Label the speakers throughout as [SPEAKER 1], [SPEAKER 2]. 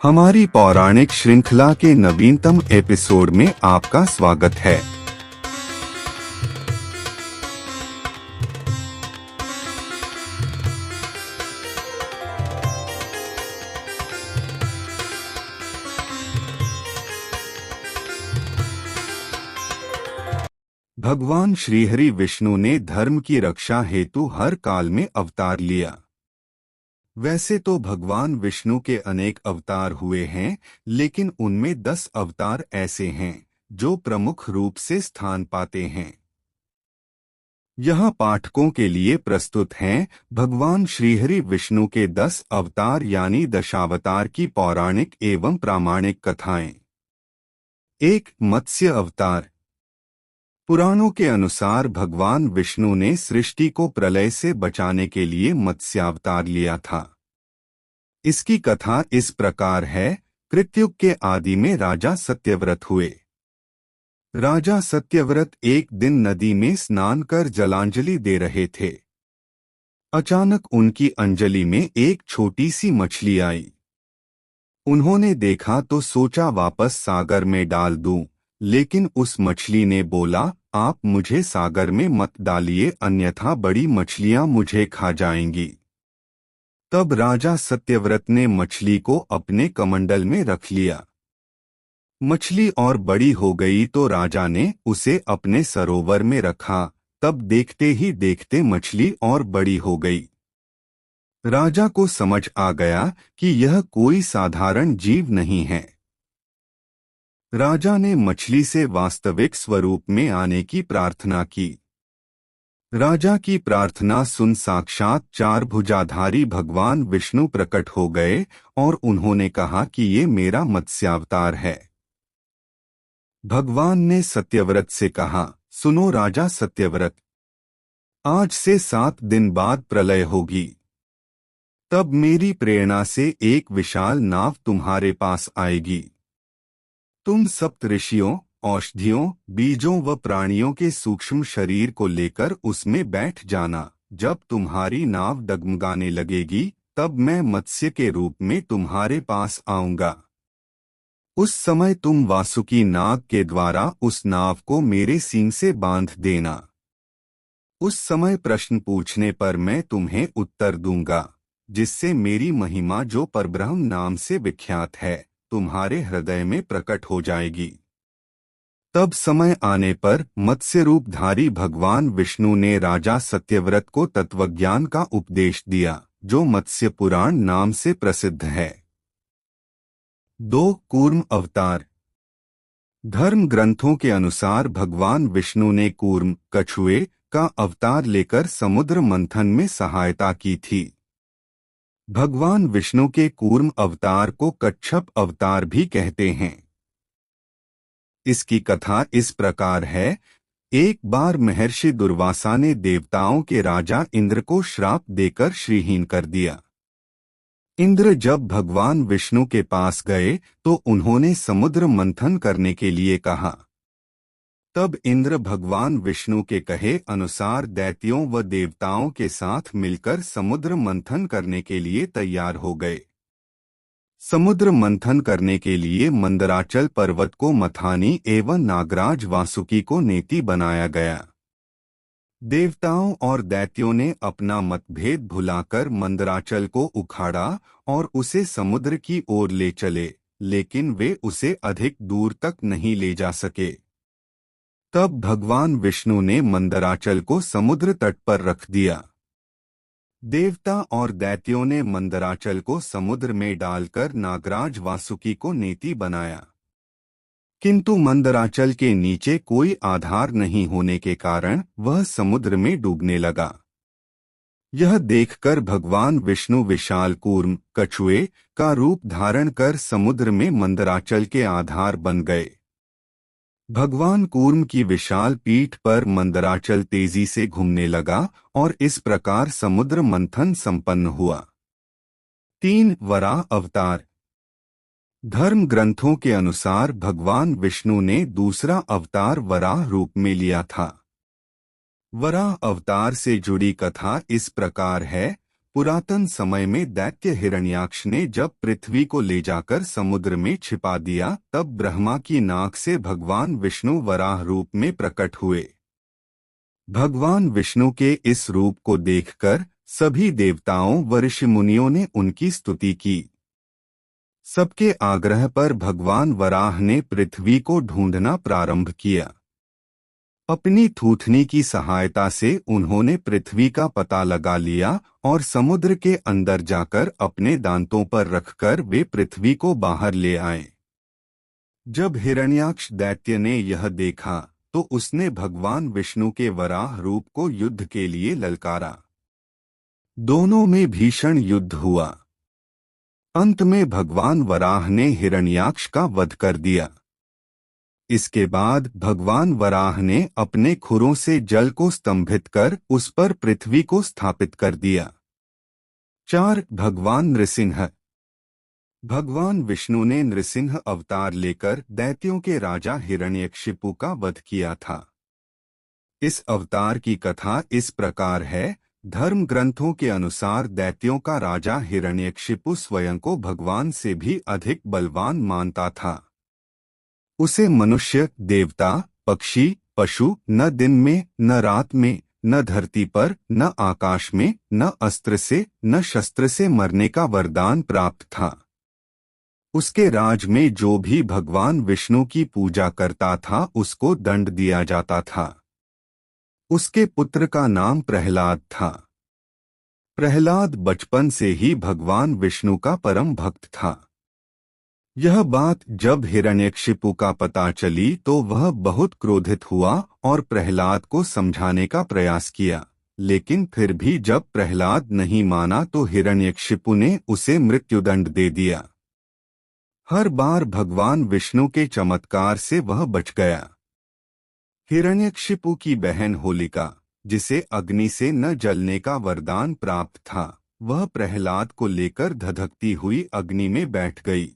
[SPEAKER 1] हमारी पौराणिक श्रृंखला के नवीनतम एपिसोड में आपका स्वागत है। भगवान श्रीहरि विष्णु ने धर्म की रक्षा हेतु हर काल में अवतार लिया। वैसे तो भगवान विष्णु के अनेक अवतार हुए हैं, लेकिन उनमें 10 अवतार ऐसे हैं जो प्रमुख रूप से स्थान पाते हैं। यहाँ पाठकों के लिए प्रस्तुत हैं भगवान श्रीहरि विष्णु के 10 अवतार यानी दशावतार की पौराणिक एवं प्रामाणिक कथाएं। 1. मत्स्य अवतार। पुराणों के अनुसार भगवान विष्णु ने सृष्टि को प्रलय से बचाने के लिए मत्स्यावतार लिया था। इसकी कथा इस प्रकार है। कृतयुग के आदि में राजा सत्यव्रत हुए। राजा सत्यव्रत एक दिन नदी में स्नान कर जलांजलि दे रहे थे। अचानक उनकी अंजलि में एक छोटी सी मछली आई। उन्होंने देखा तो सोचा वापस सागर में डाल दूं, लेकिन उस मछली ने बोला, आप मुझे सागर में मत डालिए, अन्यथा बड़ी मछलियां मुझे खा जाएंगी। तब राजा सत्यव्रत ने मछली को अपने कमंडल में रख लिया। मछली और बड़ी हो गई तो राजा ने उसे अपने सरोवर में रखा। तब देखते ही देखते मछली और बड़ी हो गई। राजा को समझ आ गया कि यह कोई साधारण जीव नहीं है। राजा ने मछली से वास्तविक स्वरूप में आने की प्रार्थना की। राजा की प्रार्थना सुन साक्षात 4 भुजाधारी भगवान विष्णु प्रकट हो गए और उन्होंने कहा कि ये मेरा मत्स्यावतार है। भगवान ने सत्यव्रत से कहा, सुनो राजा सत्यव्रत, आज से 7 दिन बाद प्रलय होगी। तब मेरी प्रेरणा से एक विशाल नाव तुम्हारे पास आएगी। तुम सप्तऋषियों, औषधियों, बीजों व प्राणियों के सूक्ष्म शरीर को लेकर उसमें बैठ जाना। जब तुम्हारी नाव डगमगाने लगेगी, तब मैं मत्स्य के रूप में तुम्हारे पास आऊंगा। उस समय तुम वासुकी नाग के द्वारा उस नाव को मेरे सींग से बांध देना। उस समय प्रश्न पूछने पर मैं तुम्हें उत्तर दूंगा, जिससे मेरी महिमा जो परब्रह्म नाम से विख्यात है, तुम्हारे हृदय में प्रकट हो जाएगी। तब समय आने पर मत्स्य रूपधारी भगवान विष्णु ने राजा सत्यव्रत को तत्वज्ञान का उपदेश दिया, जो मत्स्य पुराण नाम से प्रसिद्ध है। 2. कूर्म अवतार। धर्म ग्रंथों के अनुसार भगवान विष्णु ने कूर्म, कछुए का अवतार लेकर समुद्र मंथन में सहायता की थी। भगवान विष्णु के कूर्म अवतार को कच्छप अवतार भी कहते हैं। इसकी कथा इस प्रकार है। एक बार महर्षि दुर्वासा ने देवताओं के राजा इंद्र को श्राप देकर श्रीहीन कर दिया। इंद्र जब भगवान विष्णु के पास गए तो उन्होंने समुद्र मंथन करने के लिए कहा। तब इंद्र भगवान विष्णु के कहे अनुसार दैत्यों व देवताओं के साथ मिलकर समुद्र मंथन करने के लिए तैयार हो गए। समुद्र मंथन करने के लिए मंदराचल पर्वत को मथानी एवं नागराज वासुकी को नेति बनाया गया। देवताओं और दैत्यों ने अपना मतभेद भुलाकर मंदराचल को उखाड़ा और उसे समुद्र की ओर ले चले, लेकिन वे उसे अधिक दूर तक नहीं ले जा सके। तब भगवान विष्णु ने मंदराचल को समुद्र तट पर रख दिया। देवता और दैत्यों ने मंदराचल को समुद्र में डालकर नागराज वासुकी को नेति बनाया। किंतु मंदराचल के नीचे कोई आधार नहीं होने के कारण वह समुद्र में डूबने लगा। यह देखकर भगवान विष्णु विशाल कूर्म, कछुए का रूप धारण कर समुद्र में मंदराचल के आधार बन गए। भगवान कूर्म की विशाल पीठ पर मंदराचल तेजी से घूमने लगा और इस प्रकार समुद्र मंथन संपन्न हुआ। 3. वराह अवतार। धर्म ग्रंथों के अनुसार भगवान विष्णु ने दूसरा अवतार वराह रूप में लिया था। वराह अवतार से जुड़ी कथा इस प्रकार है। पुरातन समय में दैत्य हिरण्याक्ष ने जब पृथ्वी को ले जाकर समुद्र में छिपा दिया, तब ब्रह्मा की नाक से भगवान विष्णु वराह रूप में प्रकट हुए। भगवान विष्णु के इस रूप को देखकर सभी देवताओं व ऋषि मुनियों ने उनकी स्तुति की। सबके आग्रह पर भगवान वराह ने पृथ्वी को ढूंढना प्रारंभ किया। अपनी थूथनी की सहायता से उन्होंने पृथ्वी का पता लगा लिया और समुद्र के अंदर जाकर अपने दांतों पर रखकर वे पृथ्वी को बाहर ले आए। जब हिरण्याक्ष दैत्य ने यह देखा तो उसने भगवान विष्णु के वराह रूप को युद्ध के लिए ललकारा। दोनों में भीषण युद्ध हुआ। अंत में भगवान वराह ने हिरण्याक्ष का वध कर दिया। इसके बाद भगवान वराह ने अपने खुरों से जल को स्तंभित कर उस पर पृथ्वी को स्थापित कर दिया। 4. भगवान नृसिंह। भगवान विष्णु ने नृसिंह अवतार लेकर दैत्यों के राजा हिरण्यकशिपु का वध किया था। इस अवतार की कथा इस प्रकार है। धर्म ग्रंथों के अनुसार दैत्यों का राजा हिरण्यकशिपु स्वयं को भगवान से भी अधिक बलवान मानता था। उसे मनुष्य, देवता, पक्षी, पशु न दिन में न रात में, न धरती पर, न आकाश में, न अस्त्र से न शस्त्र से मरने का वरदान प्राप्त था। उसके राज में जो भी भगवान विष्णु की पूजा करता था उसको दंड दिया जाता था। उसके पुत्र का नाम प्रहलाद था। प्रहलाद बचपन से ही भगवान विष्णु का परम भक्त था। यह बात जब हिरण्यकशिपु का पता चली तो वह बहुत क्रोधित हुआ और प्रहलाद को समझाने का प्रयास किया, लेकिन फिर भी जब प्रहलाद नहीं माना तो हिरण्यकशिपु ने उसे मृत्युदंड दे दिया। हर बार भगवान विष्णु के चमत्कार से वह बच गया। हिरण्यकशिपु की बहन होलिका, जिसे अग्नि से न जलने का वरदान प्राप्त था, वह प्रहलाद को लेकर धधकती हुई अग्नि में बैठ गई।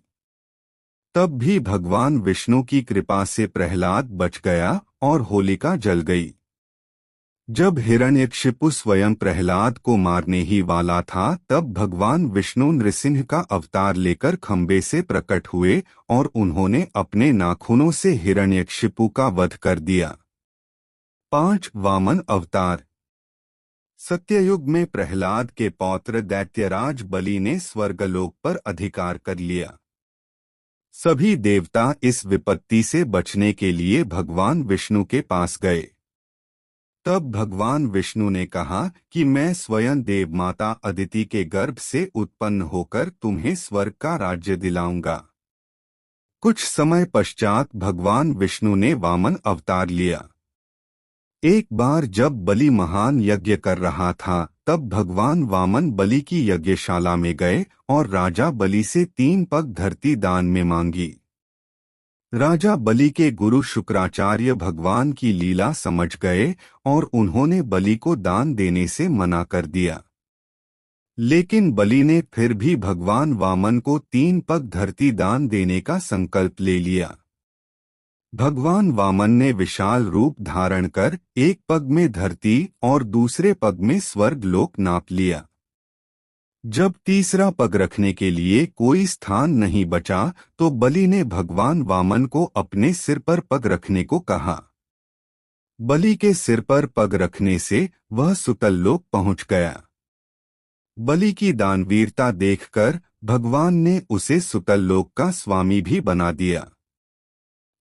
[SPEAKER 1] तब भी भगवान विष्णु की कृपा से प्रहलाद बच गया और होलिका जल गई। जब हिरण्यकशिपु स्वयं प्रहलाद को मारने ही वाला था, तब भगवान विष्णु नृसिंह का अवतार लेकर खंबे से प्रकट हुए और उन्होंने अपने नाखूनों से हिरण्यकशिपु का वध कर दिया। 5. वामन अवतार। सत्ययुग में प्रहलाद के पौत्र दैत्यराज बलि ने स्वर्गलोक पर अधिकार कर लिया। सभी देवता इस विपत्ति से बचने के लिए भगवान विष्णु के पास गए। तब भगवान विष्णु ने कहा कि मैं स्वयं देवमाता अदिति के गर्भ से उत्पन्न होकर तुम्हें स्वर्ग का राज्य दिलाऊंगा। कुछ समय पश्चात भगवान विष्णु ने वामन अवतार लिया। एक बार जब बलि महान यज्ञ कर रहा था, तब भगवान वामन बलि की यज्ञशाला में गए और राजा बलि से 3 पग धरती दान में मांगी। राजा बलि के गुरु शुक्राचार्य भगवान की लीला समझ गए और उन्होंने बलि को दान देने से मना कर दिया। लेकिन बलि ने फिर भी भगवान वामन को 3 पग धरती दान देने का संकल्प ले लिया। भगवान वामन ने विशाल रूप धारण कर एक पग में धरती और दूसरे पग में स्वर्ग लोक नाप लिया। जब तीसरा पग रखने के लिए कोई स्थान नहीं बचा तो बलि ने भगवान वामन को अपने सिर पर पग रखने को कहा। बलि के सिर पर पग रखने से वह सुतल लोक पहुंच गया। बलि की दानवीरता देखकर भगवान ने उसे सुतल लोक का स्वामी भी बना दिया।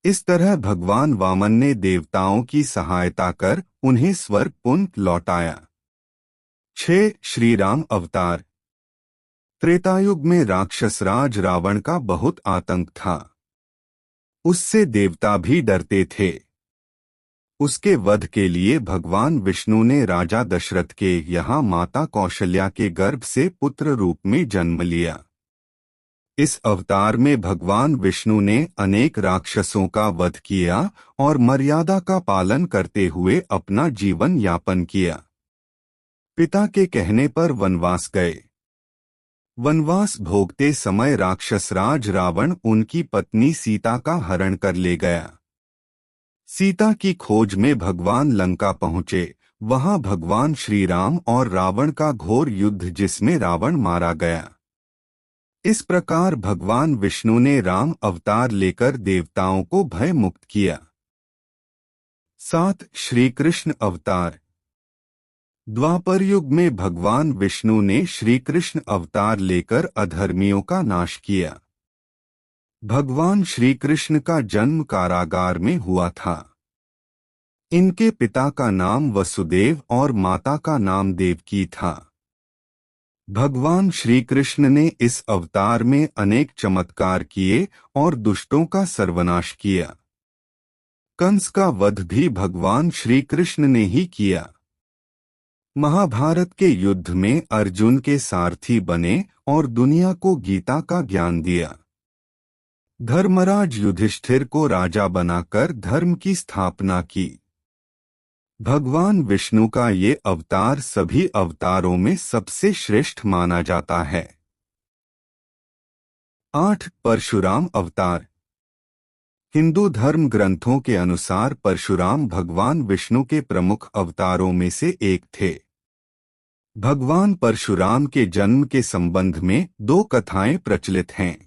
[SPEAKER 1] इस तरह भगवान वामन ने देवताओं की सहायता कर उन्हें स्वर्ग पुनः लौटाया। 6. श्री राम अवतार। त्रेतायुग में राक्षसराज रावण का बहुत आतंक था। उससे देवता भी डरते थे। उसके वध के लिए भगवान विष्णु ने राजा दशरथ के यहाँ माता कौशल्या के गर्भ से पुत्र रूप में जन्म लिया। इस अवतार में भगवान विष्णु ने अनेक राक्षसों का वध किया और मर्यादा का पालन करते हुए अपना जीवन यापन किया। पिता के कहने पर वनवास गए। वनवास भोगते समय राक्षसराज रावण उनकी पत्नी सीता का हरण कर ले गया। सीता की खोज में भगवान लंका पहुँचे। वहां भगवान श्री राम और रावण का घोर युद्ध जिसमें रावण मारा गया। इस प्रकार भगवान विष्णु ने राम अवतार लेकर देवताओं को भय मुक्त किया। 7 श्री कृष्ण अवतार। द्वापर युग में भगवान विष्णु ने श्री कृष्ण अवतार लेकर अधर्मियों का नाश किया। भगवान श्री कृष्ण का जन्म कारागार में हुआ था। इनके पिता का नाम वसुदेव और माता का नाम देवकी था। भगवान श्री कृष्ण ने इस अवतार में अनेक चमत्कार किए और दुष्टों का सर्वनाश किया। कंस का वध भी भगवान श्री कृष्ण ने ही किया। महाभारत के युद्ध में अर्जुन के सारथी बने और दुनिया को गीता का ज्ञान दिया। धर्मराज युधिष्ठिर को राजा बनाकर धर्म की स्थापना की। भगवान विष्णु का ये अवतार सभी अवतारों में सबसे श्रेष्ठ माना जाता है। 8 परशुराम अवतार। हिंदू धर्म ग्रंथों के अनुसार परशुराम भगवान विष्णु के प्रमुख अवतारों में से एक थे। भगवान परशुराम के जन्म के संबंध में 2 कथाएं प्रचलित हैं।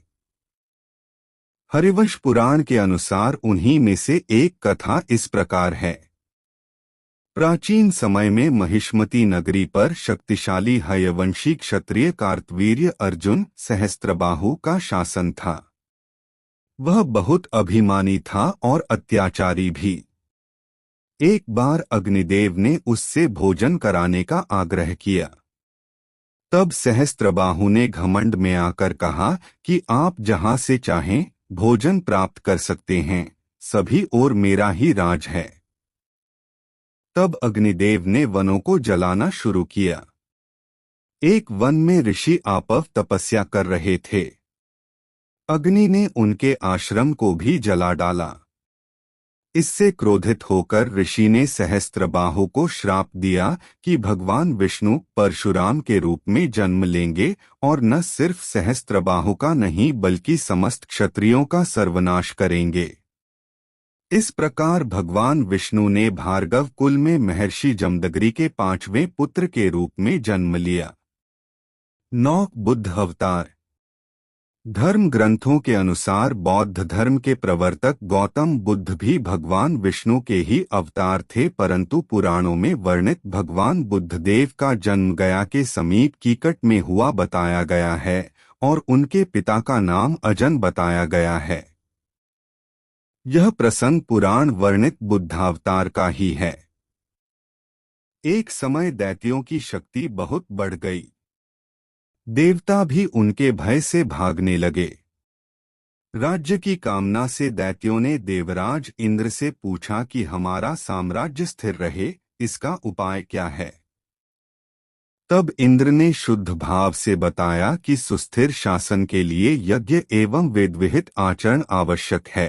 [SPEAKER 1] हरिवंश पुराण के अनुसार उन्हीं में से एक कथा इस प्रकार है। प्राचीन समय में महिष्मती नगरी पर शक्तिशाली हयवंशी क्षत्रिय कार्तवीर्य अर्जुन सहस्त्रबाहु का शासन था। वह बहुत अभिमानी था और अत्याचारी भी। एक बार अग्निदेव ने उससे भोजन कराने का आग्रह किया। तब सहस्त्रबाहु ने घमंड में आकर कहा कि आप जहां से चाहें भोजन प्राप्त कर सकते हैं, सभी ओर मेरा ही राज है। तब अग्निदेव ने वनों को जलाना शुरू किया। एक वन में ऋषि आपव तपस्या कर रहे थे। अग्नि ने उनके आश्रम को भी जला डाला। इससे क्रोधित होकर ऋषि ने सहस्त्रबाहु को श्राप दिया कि भगवान विष्णु परशुराम के रूप में जन्म लेंगे और न सिर्फ सहस्त्रबाहु का नहीं बल्कि समस्त क्षत्रियों का सर्वनाश करेंगे। इस प्रकार भगवान विष्णु ने भार्गव कुल में महर्षि जमदग्नि के 5वें पुत्र के रूप में जन्म लिया। 9 बुद्ध अवतार। धर्म ग्रंथों के अनुसार बौद्ध धर्म के प्रवर्तक गौतम बुद्ध भी भगवान विष्णु के ही अवतार थे, परंतु पुराणों में वर्णित भगवान बुद्धदेव का जन्म गया के समीप कीकट में हुआ बताया गया है और उनके पिता का नाम अजन बताया गया है। यह प्रसंग पुराण वर्णित बुद्धावतार का ही है। एक समय दैत्यों की शक्ति बहुत बढ़ गई। देवता भी उनके भय से भागने लगे। राज्य की कामना से दैत्यों ने देवराज इंद्र से पूछा कि हमारा साम्राज्य स्थिर रहे, इसका उपाय क्या है। तब इंद्र ने शुद्ध भाव से बताया कि सुस्थिर शासन के लिए यज्ञ एवं वेदविहित आचरण आवश्यक है।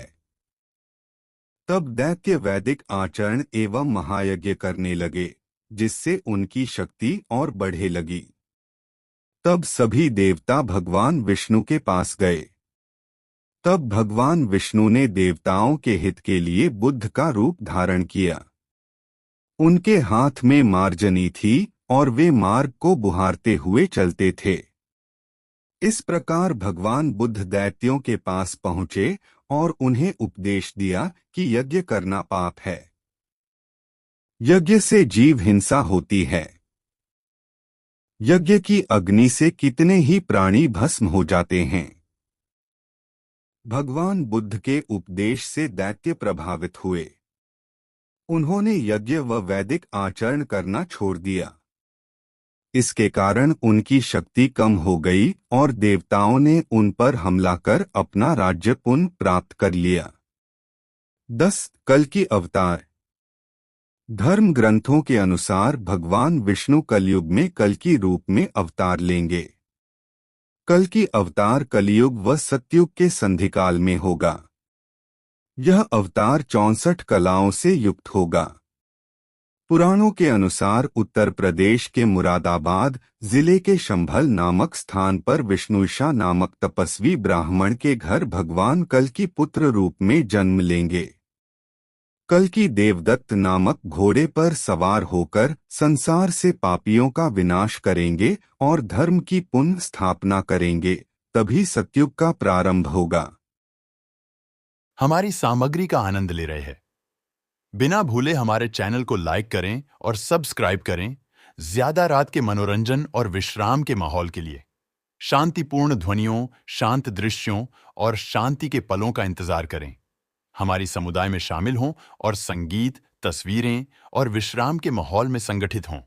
[SPEAKER 1] तब दैत्य वैदिक आचरण एवं महायज्ञ करने लगे, जिससे उनकी शक्ति और बढ़े लगी। तब सभी देवता भगवान विष्णु के पास गए। तब भगवान विष्णु ने देवताओं के हित के लिए बुद्ध का रूप धारण किया। उनके हाथ में मार्जनी थी और वे मार्ग को बुहारते हुए चलते थे। इस प्रकार भगवान बुद्ध दैत्यों के पास पहुंचे और उन्हें उपदेश दिया कि यज्ञ करना पाप है। यज्ञ से जीव हिंसा होती है। यज्ञ की अग्नि से कितने ही प्राणी भस्म हो जाते हैं। भगवान बुद्ध के उपदेश से दैत्य प्रभावित हुए। उन्होंने यज्ञ व वैदिक आचरण करना छोड़ दिया। इसके कारण उनकी शक्ति कम हो गई और देवताओं ने उन पर हमला कर अपना राज्य पुनः प्राप्त कर लिया। 10 कल्कि अवतार। धर्म ग्रंथों के अनुसार भगवान विष्णु कलयुग में कल्कि रूप में अवतार लेंगे। कल्कि अवतार कलियुग व सतयुग के संधिकाल में होगा। यह अवतार 64 कलाओं से युक्त होगा। पुराणों के अनुसार उत्तर प्रदेश के मुरादाबाद जिले के शंभल नामक स्थान पर विष्णुषा नामक तपस्वी ब्राह्मण के घर भगवान कल्कि पुत्र रूप में जन्म लेंगे। कल्कि देवदत्त नामक घोड़े पर सवार होकर संसार से पापियों का विनाश करेंगे और धर्म की पुनः स्थापना करेंगे। तभी सतयुग का प्रारंभ होगा।
[SPEAKER 2] हमारी सामग्री का आनंद ले रहे हैं? बिना भूले हमारे चैनल को लाइक करें और सब्सक्राइब करें, ज्यादा रात के मनोरंजन और विश्राम के माहौल के लिए। शांतिपूर्ण ध्वनियों, शांत दृश्यों और शांति के पलों का इंतजार करें। हमारी समुदाय में शामिल हों और संगीत, तस्वीरें और विश्राम के माहौल में संगठित हों।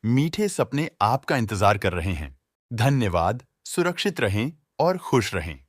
[SPEAKER 2] मीठे सपने आपका इंतजार कर रहे हैं। धन्यवाद, सुरक्षित रहें और खुश रहें।